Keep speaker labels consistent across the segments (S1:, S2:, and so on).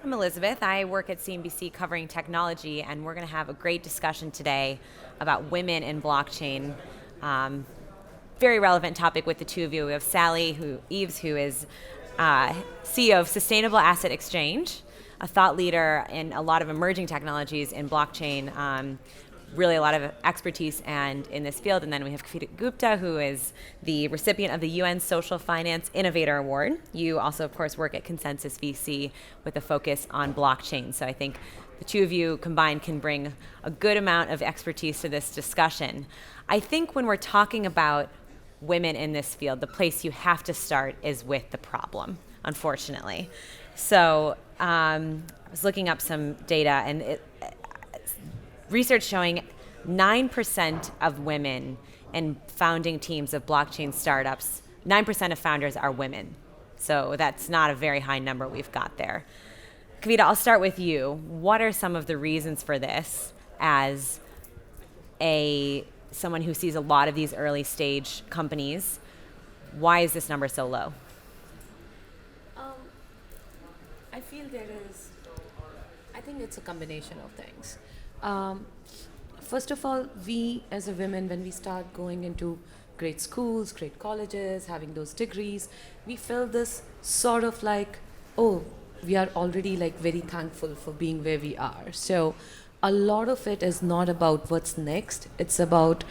S1: I'm Elizabeth. I work at CNBC covering technology, and we're going to have a great discussion today about women in blockchain. Very relevant topic with the two of you. We have Sally Eaves, who is CEO of Sustainable Asset Exchange, a thought leader in a lot of emerging technologies in blockchain, really a lot of expertise and in this field. And then we have Kavita Gupta, who is the recipient of the UN Social Finance Innovator Award. You also, of course, work at Consensus VC with a focus on blockchain. So I think the two of you combined can bring a good amount of expertise to this discussion. I think when we're talking about women in this field, the place you have to start is with the problem, unfortunately. So I was looking up some data, and research showing 9% of women in founding teams of blockchain startups, 9% of founders are women. So that's not a very high number we've got there. Kavita, I'll start with you. What are some of the reasons for this as someone who sees a lot of these early stage companies? Why is this number so low?
S2: I feel I think it's a combination of things. First of all, we as a women, when we start going into great schools, great colleges, having those degrees, we feel this sort of like, oh, we are already like very thankful for being where we are. So a lot of it is not about what's next. It's about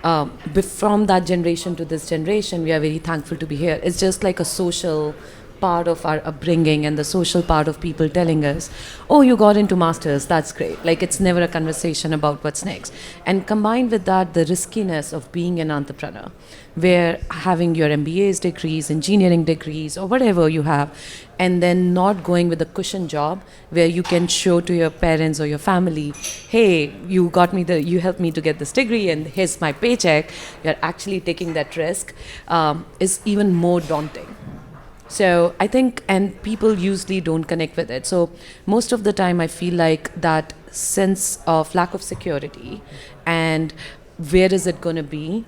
S2: from that generation to this generation, we are very thankful to be here. It's just like a social part of our upbringing and the social part of people telling us, oh, you got into masters, that's great. Like, it's never a conversation about what's next. And combined with that, the riskiness of being an entrepreneur, where having your MBA's degrees, engineering degrees, or whatever you have, and then not going with a cushion job where you can show to your parents or your family, hey, you helped me to get this degree and here's my paycheck. You're actually taking that risk is even more daunting. So I think, and people usually don't connect with it. So most of the time I feel like that sense of lack of security and where is it going to be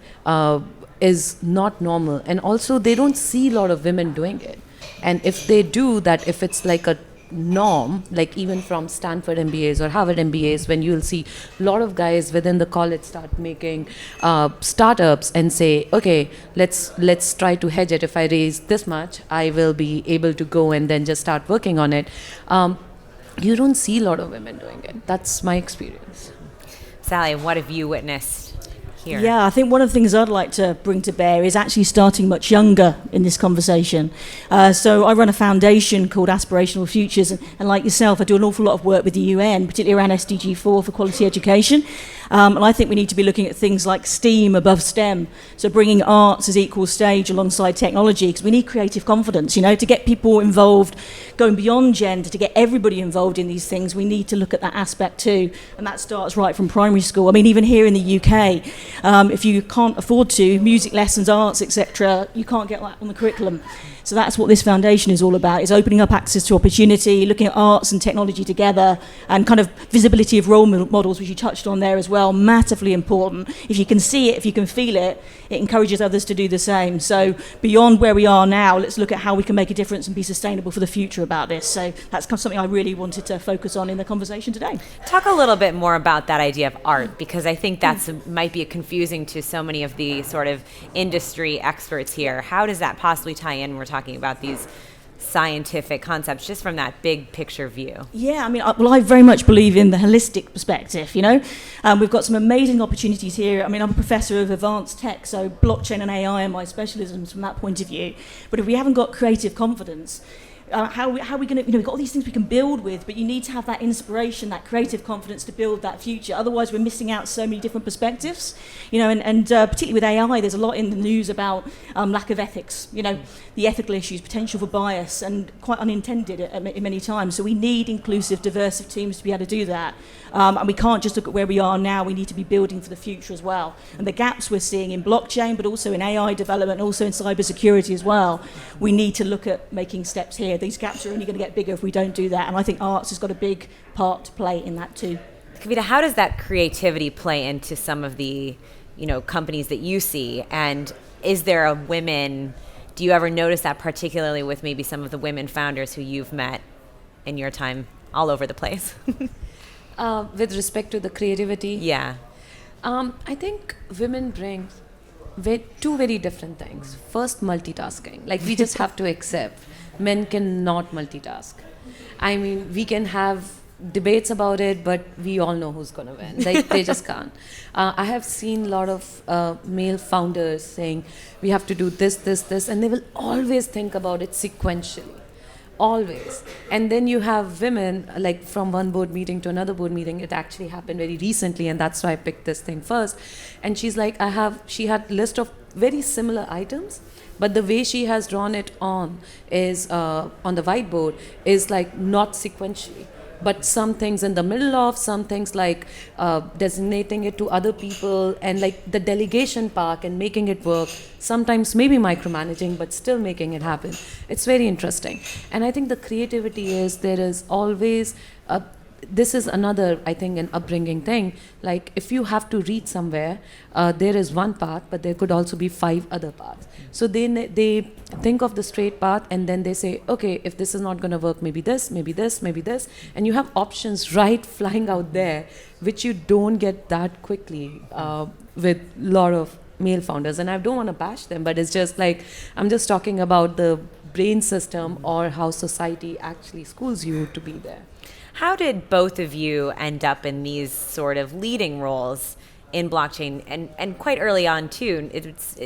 S2: is not normal. And also they don't see a lot of women doing it. And if they do that, if it's like a norm, like even from Stanford MBAs or Harvard MBAs, when you'll see a lot of guys within the college start making startups and say, okay, let's try to hedge it. If I raise this much, I will be able to go and then just start working on it. You don't see a lot of women doing it. That's my experience.
S1: Sally, what have you witnessed here?
S3: Yeah, I think one of the things I'd like to bring to bear is actually starting much younger in this conversation. So I run a foundation called Aspirational Futures, and like yourself, I do an awful lot of work with the UN, particularly around SDG 4 for quality education. And I think we need to be looking at things like STEAM above STEM, so bringing arts as equal stage alongside technology, because we need creative confidence, to get people involved, going beyond gender, to get everybody involved in these things. We need to look at that aspect too, and that starts right from primary school. I mean, even here in the UK, if you can't afford to, music lessons, arts, etc., you can't get that on the curriculum. So that's what this foundation is all about, is opening up access to opportunity, looking at arts and technology together, and kind of visibility of role models, which you touched on there as well, massively important. If you can see it, if you can feel it, it encourages others to do the same. So beyond where we are now, let's look at how we can make a difference and be sustainable for the future about this. So that's kind of something I really wanted to focus on in the conversation today.
S1: Talk a little bit more about that idea of art, because I think that's might be confusing to so many of the sort of industry experts here. How does that possibly tie in? We're talking about these scientific concepts just from that big picture view.
S3: Yeah, I mean, I very much believe in the holistic perspective, We've got some amazing opportunities here. I mean, I'm a professor of advanced tech, so blockchain and AI are my specialisms from that point of view. But if we haven't got creative confidence, how are we going to, we've got all these things we can build with, but you need to have that inspiration, that creative confidence to build that future. Otherwise, we're missing out so many different perspectives, and particularly with AI, there's a lot in the news about lack of ethics, the ethical issues, potential for bias, and quite unintended at many times. So we need inclusive, diverse teams to be able to do that. And we can't just look at where we are now, we need to be building for the future as well. And the gaps we're seeing in blockchain, but also in AI development, also in cybersecurity as well, we need to look at making steps here. These gaps are only going to get bigger if we don't do that. And I think arts has got a big part to play in that too.
S1: Kavita, how does that creativity play into some of the, companies that you see? And is there a women, do you ever notice that particularly with maybe some of the women founders who you've met? in your time all over the place?
S2: With respect to the creativity,
S1: Yeah.
S2: I think women bring two very different things. First, multitasking. Like, we just have to accept men cannot multitask. I mean, we can have debates about it, but we all know who's going to win. They just can't. I have seen a lot of male founders saying, we have to do this, this, this, and they will always think about it sequentially. Always. And then you have women, like from one board meeting to another board meeting. It actually happened very recently, and that's why I picked this thing first. And she's like, she had a list of very similar items, but the way she has drawn it on is on the whiteboard is like not sequentially, but some things in the middle of, some things like designating it to other people, and like the delegation part and making it work, sometimes maybe micromanaging, but still making it happen. It's very interesting. And I think the creativity is, there is always this is another, I think, an upbringing thing. Like, if you have to reach somewhere, there is one path, but there could also be 5 other paths. So they think of the straight path, and then they say, okay, if this is not going to work, maybe this, maybe this, maybe this. And you have options right flying out there, which you don't get that quickly with a lot of male founders. And I don't want to bash them, but it's just like, I'm just talking about the brain system or how society actually schools you to be there.
S1: How did both of you end up in these sort of leading roles in blockchain, and quite early on too?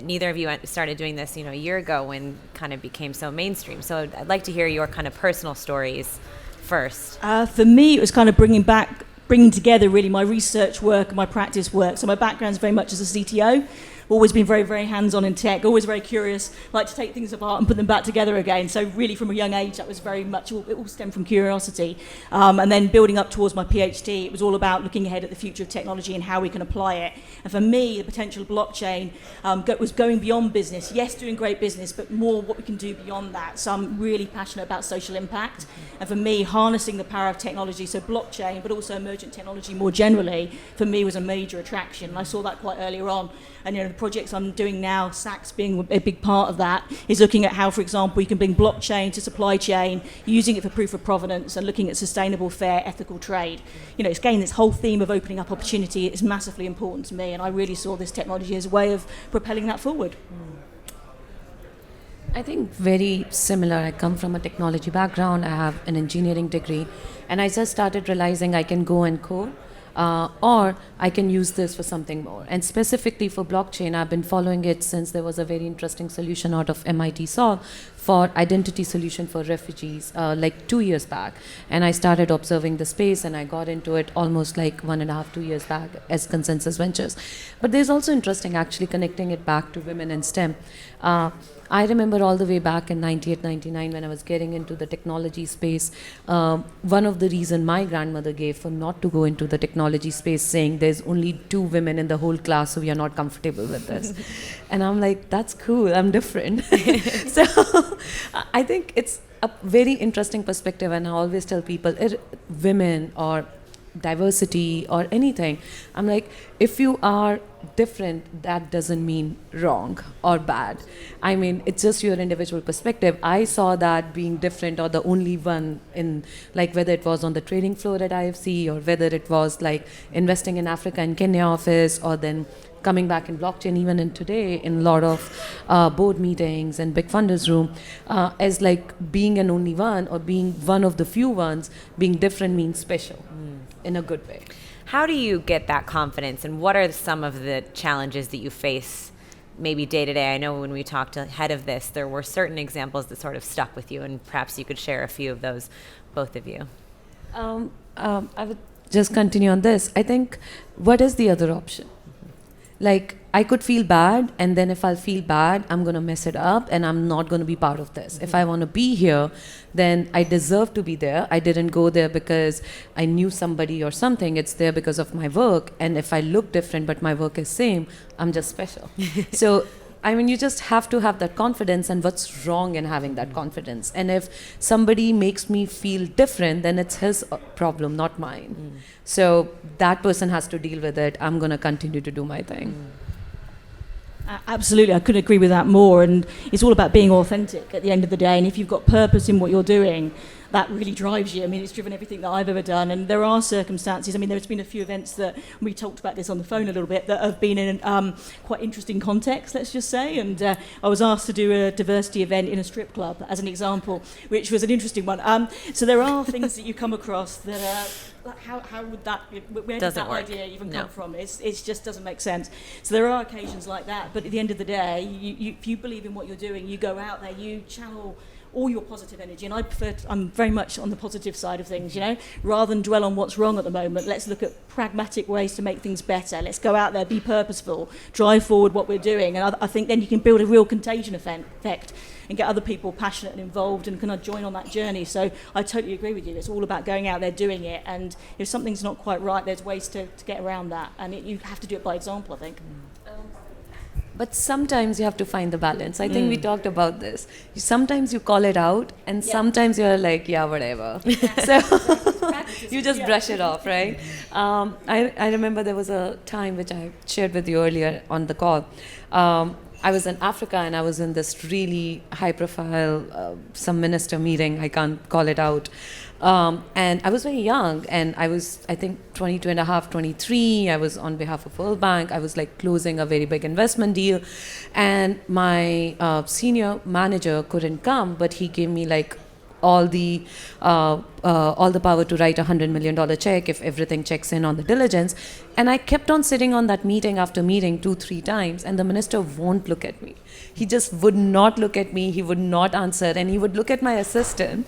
S1: Neither of you started doing this, a year ago when it kind of became so mainstream. So I'd like to hear your kind of personal stories first.
S3: For me, it was kind of bringing together really my research work and my practice work. So my background is very much as a CTO. Always been very, very hands-on in tech, always very curious, like to take things apart and put them back together again. So really from a young age, that was very much, it all stemmed from curiosity. And then building up towards my PhD, it was all about looking ahead at the future of technology and how we can apply it. And for me, the potential of blockchain was going beyond business. Yes, doing great business, but more what we can do beyond that. So I'm really passionate about social impact. And for me, harnessing the power of technology, so blockchain, but also emergent technology more generally, for me was a major attraction. And I saw that quite earlier on. And the projects I'm doing now, Sachs being a big part of that, is looking at how, for example, you can bring blockchain to supply chain, using it for proof of provenance and looking at sustainable, fair, ethical trade. It's again, this whole theme of opening up opportunity is massively important to me, and I really saw this technology as a way of propelling that forward.
S2: I think very similar. I come from a technology background. I have an engineering degree, and I just started realizing I can go and code. Or I can use this for something more. And specifically for blockchain, I've been following it since there was a very interesting solution out of MIT Solve for identity solution for refugees like 2 years back. And I started observing the space, and I got into it almost like 1.5, 2 years back as Consensus Ventures. But there's also interesting actually connecting it back to women in STEM. I remember all the way back in 98, 99 when I was getting into the technology space, one of the reasons my grandmother gave for not to go into the technology space, saying there's only 2 women in the whole class, so we are not comfortable with this. And I'm like, that's cool, I'm different. So I think it's a very interesting perspective, and I always tell people, women or diversity or anything, I'm like, if you are different, that doesn't mean wrong or bad. I mean, it's just your individual perspective. I saw that being different or the only one in, like, whether it was on the trading floor at IFC or whether it was like investing in Africa and Kenya office, or then coming back in blockchain even in today in a lot of board meetings and big funders room, as like being an only one or being one of the few ones, being different means special in a good way.
S1: How do you get that confidence, and what are some of the challenges that you face maybe day to day? I know when we talked ahead of this, there were certain examples that sort of stuck with you, and perhaps you could share a few of those, both of you.
S2: I would just continue on this. I think, what is the other option? Like, I could feel bad, and then if I'll feel bad, I'm going to mess it up, and I'm not going to be part of this. If I want to be here, then I deserve to be there. I didn't go there because I knew somebody or something. It's there because of my work. And if I look different, but my work is same, I'm just special. So, I mean, you just have to have that confidence, and what's wrong in having that confidence? And if somebody makes me feel different, then it's his problem, not mine. So that person has to deal with it. I'm going to continue to do my thing.
S3: Absolutely, I couldn't agree with that more. And it's all about being authentic at the end of the day. And if you've got purpose in what you're doing, that really drives you. I mean, it's driven everything that I've ever done. And there are circumstances. I mean, there's been a few events that we talked about this on the phone a little bit that have been in quite interesting context, let's just say. And I was asked to do a diversity event in a strip club, as an example, which was an interesting one. So there are things that you come across that are. How would that? Where does that idea even come from? It just doesn't make sense. So there are occasions like that, but at the end of the day, if you believe in what you're doing, you go out there, you channel all your positive energy, and I'm very much on the positive side of things, rather than dwell on what's wrong at the moment. Let's look at pragmatic ways to make things better. Let's go out there, be purposeful, drive forward what we're doing, and I think then you can build a real contagion effect and get other people passionate and involved and kind of join on that journey. So I totally agree with you. It's all about going out there, doing it, and if something's not quite right, there's ways to get around that, and you have to do it by example, I think.
S2: But sometimes you have to find the balance. I think we talked about this. Sometimes you call it out, and sometimes you're like, yeah, whatever. So you just brush it off, right? I remember there was a time which I shared with you earlier on the call. I was in Africa, and I was in this really high-profile, some minister meeting. I can't call it out. And I was very young, and I was, I think, 22 and a half, 23. I was on behalf of World Bank. I was like closing a very big investment deal, and my senior manager couldn't come, but he gave me like all the power to write $100 million check if everything checks in on the diligence. And I kept on sitting on that meeting after meeting 2-3 times, and the minister won't look at me. He just would not look at me. He would not answer, and he would look at my assistant,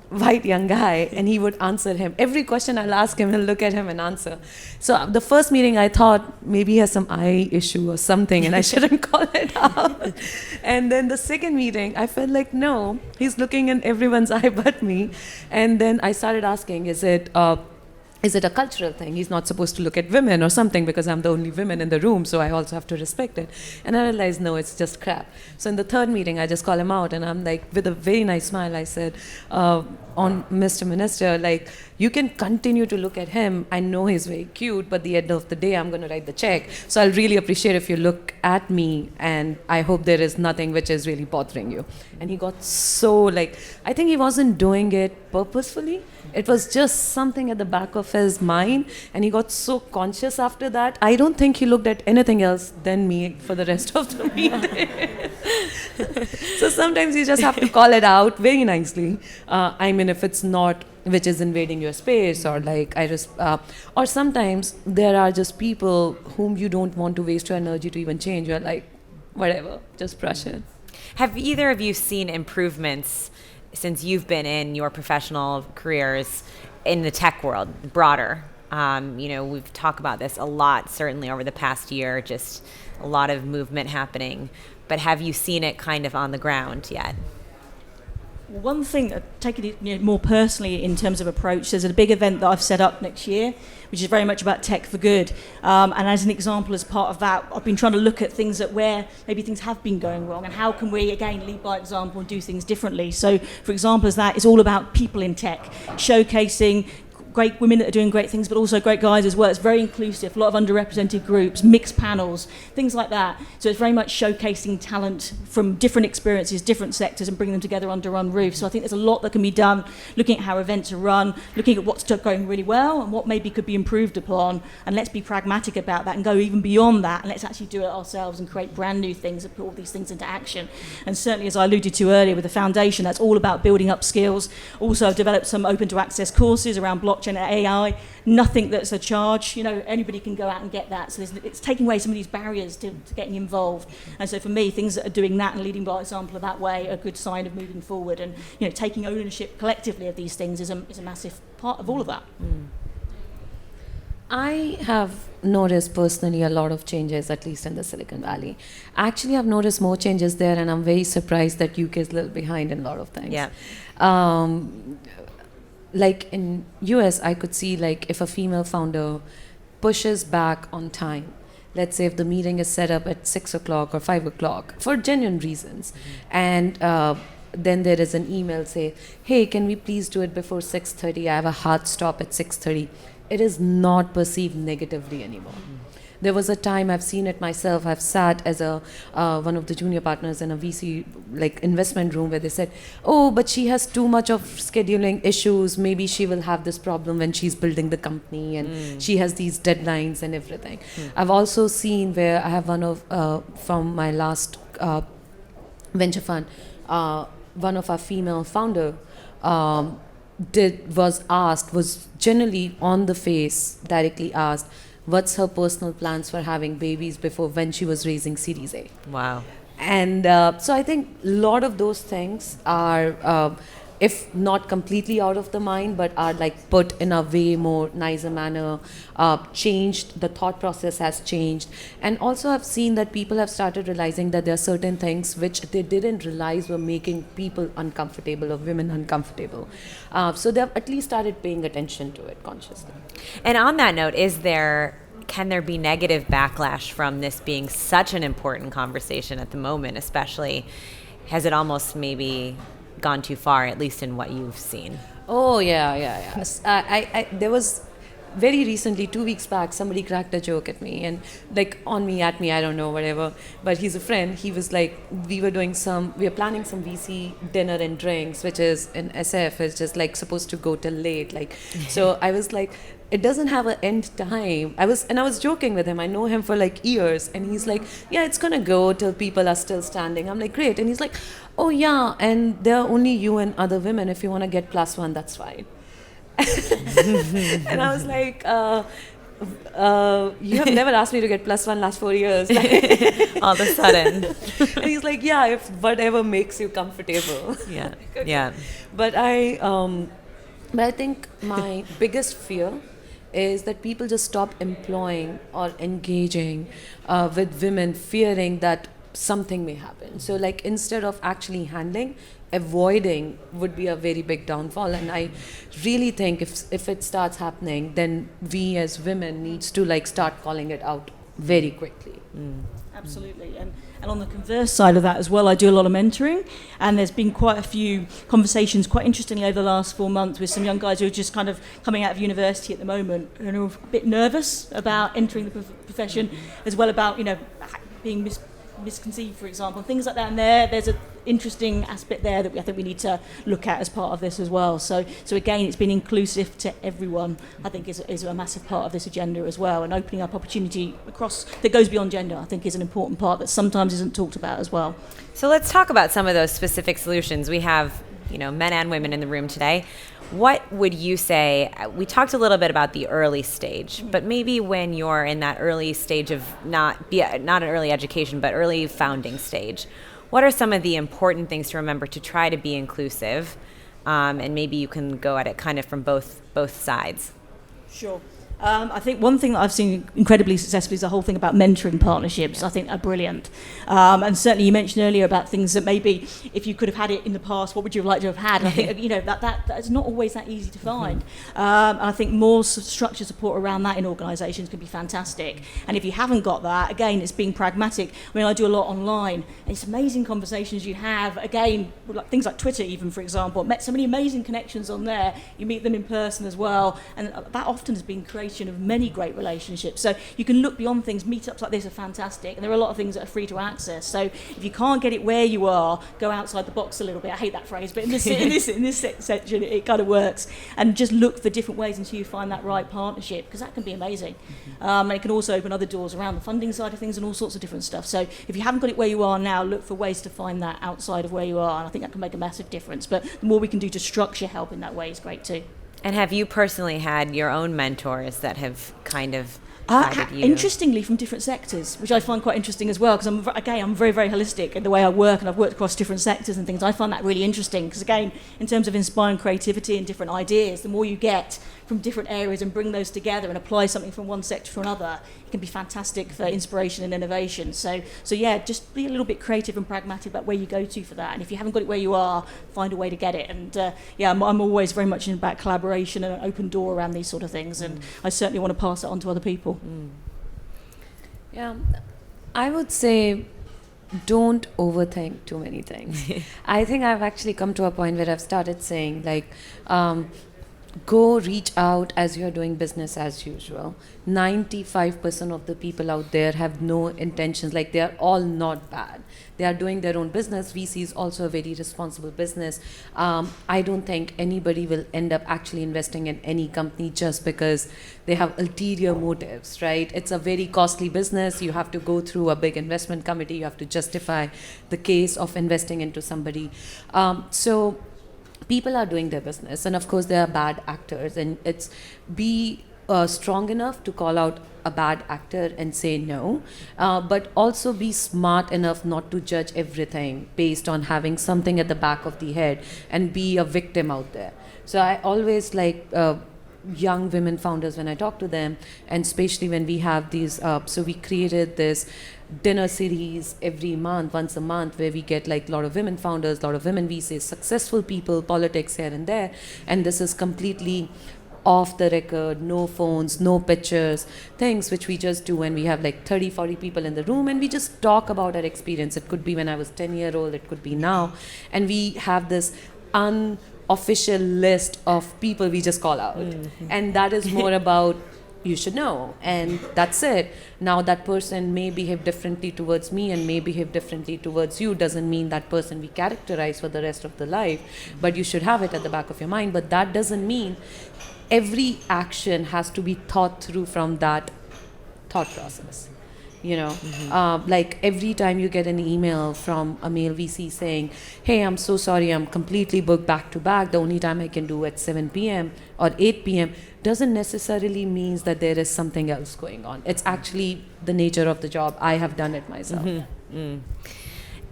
S2: white young guy, and he would answer him. Every question I'll ask him, he'll look at him and answer. So the first meeting, I thought maybe he has some eye issue or something, and I shouldn't call it out. And then the second meeting, I felt like, no, he's looking in everyone's eye but me. And then I started asking, is it a cultural thing? He's not supposed to look at women or something because I'm the only woman in the room, so I also have to respect it. And I realized, no, it's just crap. So in the third meeting, I just call him out, and I'm like, with a very nice smile, I said, on Mr. Minister, like, you can continue to look at him. I know he's very cute, but at the end of the day, I'm going to write the check. So I'll really appreciate if you look at me, and I hope there is nothing which is really bothering you. And he got so, like, I think he wasn't doing it purposefully. It was just something at the back of his mind, and he got so conscious after that. I don't think he looked at anything else than me for the rest of the meeting. So sometimes you just have to call it out very nicely. I mean, if it's not which is invading your space, or like or sometimes there are just people whom you don't want to waste your energy to even change. You're like, whatever, just brush it.
S1: Have either of you seen improvements since you've been in your professional careers in the tech world, broader? We've talked about this a lot, certainly over the past year, just a lot of movement happening. But have you seen it kind of on the ground yet?
S3: One thing, taking it more personally in terms of approach, there's a big event that I've set up next year, which is very much about tech for good. And as an example, as part of that, I've been trying to look at things that where maybe things have been going wrong, and how can we, again, lead by example and do things differently. So, for example, as that is all about people in tech, showcasing great women that are doing great things, but also great guys as well. It's very inclusive, a lot of underrepresented groups, mixed panels, things like that. So it's very much showcasing talent from different experiences, different sectors, and bringing them together under one roof. So I think there's a lot that can be done, looking at how events are run, looking at what's going really well and what maybe could be improved upon, and let's be pragmatic about that and go even beyond that, and let's actually do it ourselves and create brand new things and put all these things into action. And certainly, as I alluded to earlier with the foundation, that's all about building up skills. Also, I've developed some open to access courses around blockchain and AI, nothing that's a charge. Anybody can go out and get that. So it's taking away some of these barriers to getting involved. And so for me, things that are doing that and leading by example of that way are a good sign of moving forward. And taking ownership collectively of these things is a massive part of all of that.
S2: I have noticed personally a lot of changes, at least in the Silicon Valley. Actually, I've noticed more changes there, and I'm very surprised that UK is a little behind in a lot of things.
S1: Yeah.
S2: Like in US, I could see like if a female founder pushes back on time, let's say if the meeting is set up at 6 o'clock or 5 o'clock for genuine reasons, and then there is an email say, hey, can we please do it before 6:30? I have a hard stop at 6:30. It is not perceived negatively anymore. There was a time, I've seen it myself, I've sat as a one of the junior partners in a VC like investment room where they said, oh, but she has too much of scheduling issues, maybe she will have this problem when she's building the company, and she has these deadlines and everything. I've also seen where I have one of from my last venture fund, one of our female founder was generally on the face directly asked what's her personal plans for having babies before when she was raising Series A.
S1: Wow.
S2: And so I think a lot of those things are, if not completely out of the mind, but are like put in a way more nicer manner, changed, the thought process has changed. And also I've seen that people have started realizing that there are certain things which they didn't realize were making people uncomfortable or women uncomfortable. So they've at least started paying attention to it consciously.
S1: And on that note, can there be negative backlash from this being such an important conversation at the moment, especially? Has it almost maybe gone too far, at least in what you've seen?
S2: Oh, yeah. There was very recently, 2 weeks back, somebody cracked a joke at me and like at me, I don't know, whatever. But he's a friend. He was like, we were planning some VC dinner and drinks, which is in SF, is just like supposed to go till late. Like, so I was like, it doesn't have an end time. I was joking with him. I know him for like years. And he's like, yeah, it's going to go till people are still standing. I'm like, great. And he's like, oh yeah, and there are only you and other women. If you want to get +1, that's fine. And I was like, you have never asked me to get +1 last 4 years.
S1: All of a sudden.
S2: And he's like, yeah, if whatever makes you comfortable.
S1: Yeah, yeah.
S2: But I think my biggest fear is that people just stop employing or engaging with women, fearing that something may happen. So like instead of actually handling, avoiding would be a very big downfall. And I really think if it starts happening, then we as women needs to like start calling it out very quickly.
S3: Absolutely. And on the converse side of that as well, I do a lot of mentoring, and there's been quite a few conversations, quite interestingly, over the last 4 months with some young guys who are just kind of coming out of university at the moment and are a bit nervous about entering the profession, as well about, being misconceived, for example, things like that. And there's an interesting aspect there that I think we need to look at as part of this as well. So again, it's been inclusive to everyone, I think is a massive part of this agenda as well, and opening up opportunity across that goes beyond gender, I think is an important part that sometimes isn't talked about as well.
S1: So let's talk about some of those specific solutions. We have, men and women in the room today. What would you say, we talked a little bit about the early stage, but maybe when you're in that early stage of not an early education, but early founding stage, what are some of the important things to remember to try to be inclusive? And maybe you can go at it kind of from both sides.
S3: Sure. I think one thing that I've seen incredibly successful is the whole thing about mentoring partnerships. I think are brilliant. And certainly you mentioned earlier about things that maybe if you could have had it in the past, what would you have liked to have had? And I think, that is not always that easy to find. And I think more structured support around that in organisations could be fantastic. And if you haven't got that, again, it's being pragmatic. I mean, I do a lot online, and it's amazing conversations you have. Again, like things like Twitter even, for example. Met so many amazing connections on there. You meet them in person as well. And that often has been created of many great relationships. So you can look beyond things. Meetups like this are fantastic, and there are a lot of things that are free to access. So if you can't get it where you are, go outside the box a little bit. I hate that phrase, but in this section it kind of works. And just look for different ways until you find that right partnership, because that can be amazing. And it can also open other doors around the funding side of things and all sorts of different stuff. So if you haven't got it where you are now, look for ways to find that outside of where you are, and I think that can make a massive difference. But the more we can do to structure help in that way is great too.
S1: And have you personally had your own mentors that have kind of guided you?
S3: Interestingly, from different sectors, which I find quite interesting as well, because I'm very, very holistic in the way I work, and I've worked across different sectors and things. I find that really interesting because, again, in terms of inspiring creativity and different ideas, the more you get from different areas and bring those together and apply something from one sector to another, it can be fantastic for inspiration and innovation. So yeah, just be a little bit creative and pragmatic about where you go to for that. And if you haven't got it where you are, find a way to get it. And I'm always very much about collaboration and an open door around these sort of things. And I certainly want to pass it on to other people.
S2: Yeah, I would say don't overthink too many things. I think I've actually come to a point where I've started saying, like, go reach out as you're doing business as usual. 95% of the people out there have no intentions, like they are all not bad. They are doing their own business. VC is also a very responsible business. I don't think anybody will end up actually investing in any company just because they have ulterior motives, right? It's a very costly business. You have to go through a big investment committee. You have to justify the case of investing into somebody. So people are doing their business, and of course there are bad actors, and it's be strong enough to call out a bad actor and say no, but also be smart enough not to judge everything based on having something at the back of the head and be a victim out there. So I always like young women founders when I talk to them, and especially when we have these, so we created this dinner series every month, once a month, where we get like a lot of women founders, a lot of women VCs, successful people, politics here and there, and this is completely off the record, no phones, no pictures, things which we just do when we have like 30-40 people in the room, and we just talk about our experience. It could be when I was 10-year-old, it could be now, and we have this unofficial list of people we just call out. And that is more about you should know, and that's it. Now that person may behave differently towards me and may behave differently towards you, doesn't mean that person we characterize for the rest of the life, but you should have it at the back of your mind. But that doesn't mean every action has to be thought through from that thought process. You know, like every time you get an email from a male VC saying, hey, I'm so sorry, I'm completely booked back to back, the only time I can do at 7 p.m. or 8 p.m. doesn't necessarily means that there is something else going on. It's actually the nature of the job. I have done it myself.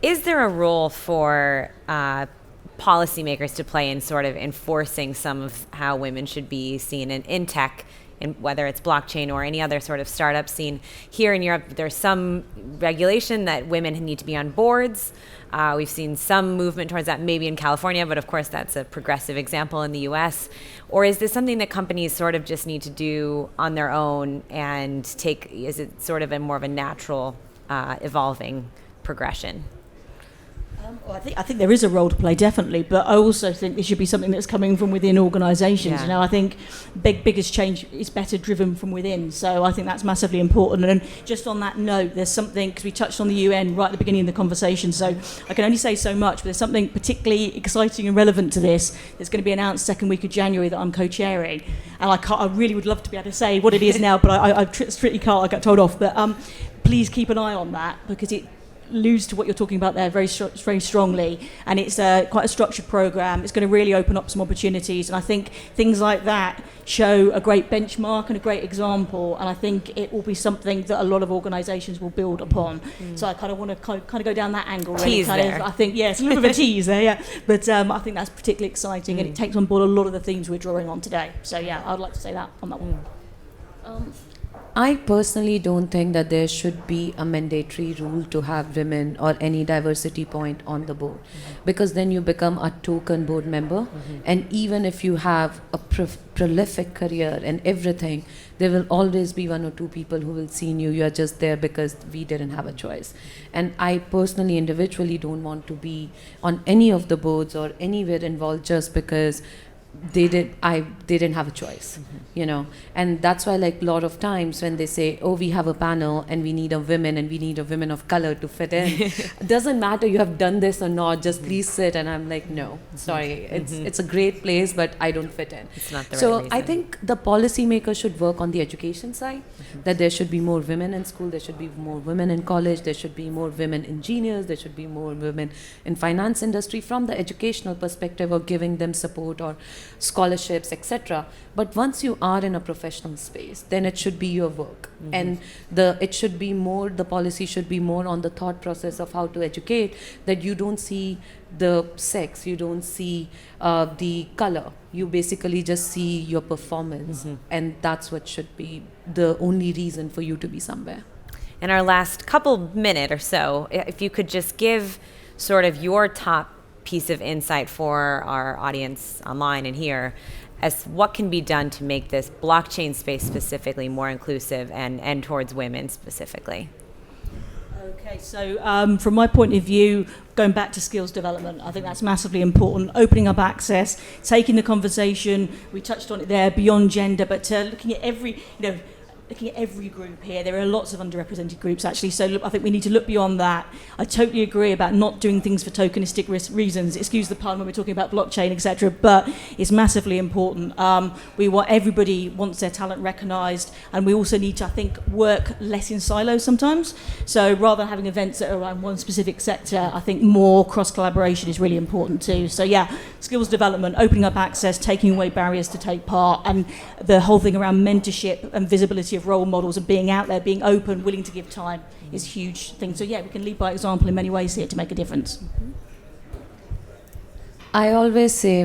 S1: Is there a role for policymakers to play in sort of enforcing some of how women should be seen in tech, in whether it's blockchain or any other sort of startup scene? Here in Europe, there's some regulation that women need to be on boards. We've seen some movement towards that, maybe in California, but of course that's a progressive example in the US. Or is this something that companies sort of just need to do on their own and is it sort of more of a natural evolving progression?
S3: Well, I think there is a role to play, definitely, but I also think it should be something that's coming from within organisations.
S1: Yeah.
S3: You know, I think biggest change is better driven from within, so I think that's massively important. And just on that note, there's something, because we touched on the UN right at the beginning of the conversation, so I can only say so much, but there's something particularly exciting and relevant to this that's going to be announced second week of January that I'm co-chairing, and I really would love to be able to say what it is now, but I strictly can't. I got told off, but please keep an eye on that, because it alludes to what you're talking about there very strongly, and it's quite a structured program. It's going to really open up some opportunities, and I think things like that show a great benchmark and a great example, and I think it will be something that a lot of organisations will build upon. So I kind of want to kind of go down that angle.
S1: Tease
S3: really,
S1: there.
S3: I think, yeah, it's a little bit of a tease there, yeah, but I think that's particularly exciting, and it takes on board a lot of the themes we're drawing on today. So yeah, I'd like to say that on that one.
S2: I personally don't think that there should be a mandatory rule to have women or any diversity point on the board, because then you become a token board member, and even if you have a prolific career and everything, there will always be one or two people who will see in you, you are just there because we didn't have a choice. And I personally, individually, don't want to be on any of the boards or anywhere involved just because they didn't have a choice, you know. And that's why, like, a lot of times when they say, oh, we have a panel and we need a woman and we need a woman of color to fit in, it doesn't matter you have done this or not, just please sit. And I'm like, no, sorry, it's a great place, but I don't fit in.
S1: It's not the right
S2: So
S1: reason.
S2: I think the policymakers should work on the education side, that there should be more women in school, there should be more women in college, there should be more women engineers, there should be more women in finance industry, from the educational perspective of giving them support or scholarships, etc. But once you are in a professional space, then it should be your work, and the policy should be more on the thought process of how to educate, that you don't see the sex, you don't see the color, you basically just see your performance, and that's what should be the only reason for you to be somewhere.
S1: In our last couple minute or so, if you could just give sort of your top piece of insight for our audience online and here as what can be done to make this blockchain space specifically more inclusive and towards women specifically.
S3: Okay, so from my point of view, going back to skills development, I think that's massively important. Opening up access, taking the conversation, we touched on it there, beyond gender, but looking at looking at every group here. There are lots of underrepresented groups, actually, so look, I think we need to look beyond that. I totally agree about not doing things for tokenistic reasons. Excuse the pun when we're talking about blockchain, etc., but it's massively important. Everybody wants their talent recognised, and we also need to, I think, work less in silos sometimes. So rather than having events that are around one specific sector, I think more cross-collaboration is really important too. So yeah, skills development, opening up access, taking away barriers to take part, and the whole thing around mentorship and visibility of role models and being out there, being open, willing to give time is a huge thing. So yeah, we can lead by example in many ways here to make a difference.
S2: I always say,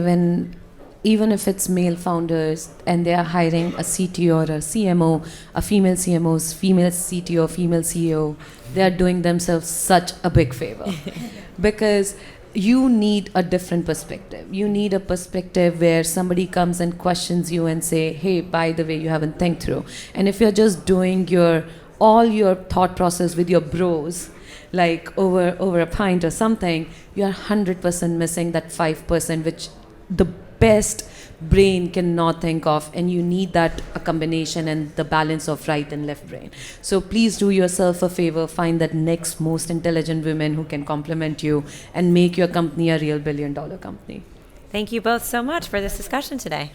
S2: even if it's male founders and they are hiring a CTO or a CMO, a female CMO, female CTO, female CEO, they are doing themselves such a big favor. Because you need a different perspective. You need a perspective where somebody comes and questions you and say, hey, by the way, you haven't think through. And if you're just doing all your thought process with your bros, like over a pint or something, you're 100% missing that 5%, which the best brain cannot think of, and you need that a combination and the balance of right and left brain. So please do yourself a favor, find that next most intelligent women who can complement you and make your company a real $1 billion company.
S1: Thank you both so much for this discussion today.